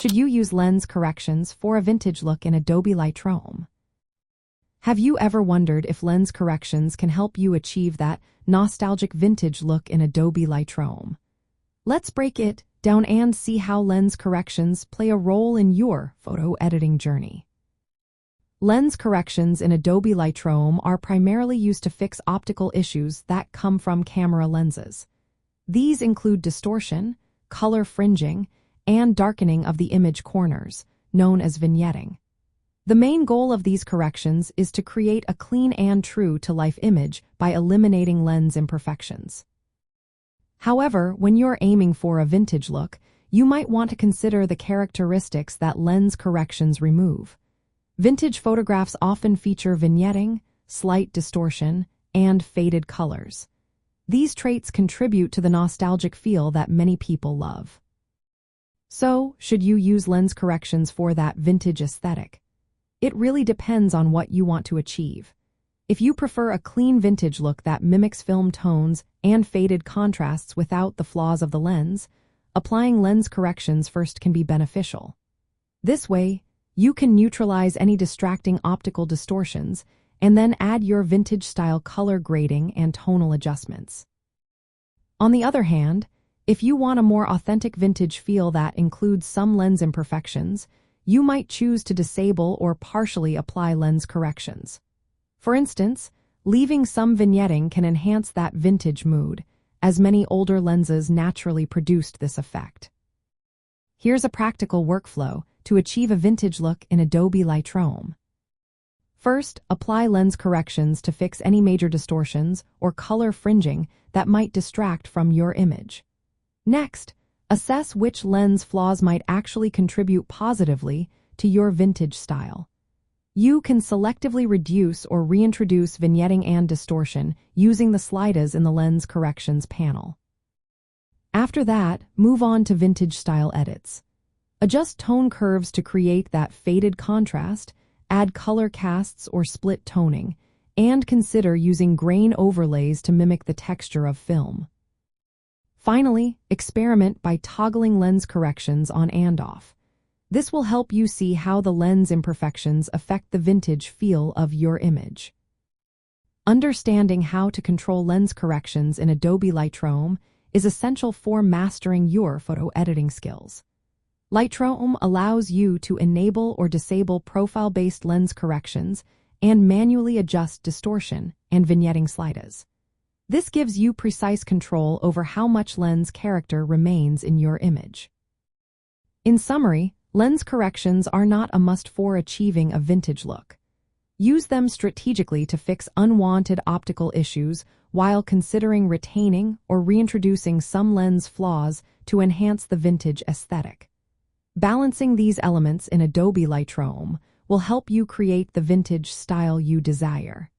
should you use lens corrections for a vintage look in Adobe Lightroom? Have you ever wondered if lens corrections can help you achieve that nostalgic vintage look in Adobe Lightroom? Let's break it down and see how lens corrections play a role in your photo editing journey. Lens corrections in Adobe Lightroom are primarily used to fix optical issues that come from camera lenses. These include distortion, color fringing, and darkening of the image corners, known as vignetting. The main goal of these corrections is to create a clean and true-to-life image by eliminating lens imperfections. However, when you're aiming for a vintage look, you might want to consider the characteristics that lens corrections remove. Vintage photographs often feature vignetting, slight distortion, and faded colors. These traits contribute to the nostalgic feel that many people love. So, should you use lens corrections for that vintage aesthetic? It really depends on what you want to achieve. If you prefer a clean vintage look that mimics film tones and faded contrasts without the flaws of the lens, applying lens corrections first can be beneficial. This way, you can neutralize any distracting optical distortions and then add your vintage-style color grading and tonal adjustments. On the other hand, if you want a more authentic vintage feel that includes some lens imperfections, you might choose to disable or partially apply lens corrections. For instance, leaving some vignetting can enhance that vintage mood, as many older lenses naturally produced this effect. Here's a practical workflow to achieve a vintage look in Adobe Lightroom. First, apply lens corrections to fix any major distortions or color fringing that might distract from your image. Next, assess which lens flaws might actually contribute positively to your vintage style. You can selectively reduce or reintroduce vignetting and distortion using the sliders in the Lens Corrections panel. After that, move on to vintage style edits. Adjust tone curves to create that faded contrast, add color casts or split toning, and consider using grain overlays to mimic the texture of film. Finally, experiment by toggling lens corrections on and off. This will help you see how the lens imperfections affect the vintage feel of your image. Understanding how to control lens corrections in Adobe Lightroom is essential for mastering your photo editing skills. Lightroom allows you to enable or disable profile-based lens corrections and manually adjust distortion and vignetting sliders. This gives you precise control over how much lens character remains in your image. In summary, lens corrections are not a must for achieving a vintage look. Use them strategically to fix unwanted optical issues while considering retaining or reintroducing some lens flaws to enhance the vintage aesthetic. Balancing these elements in Adobe Lightroom will help you create the vintage style you desire.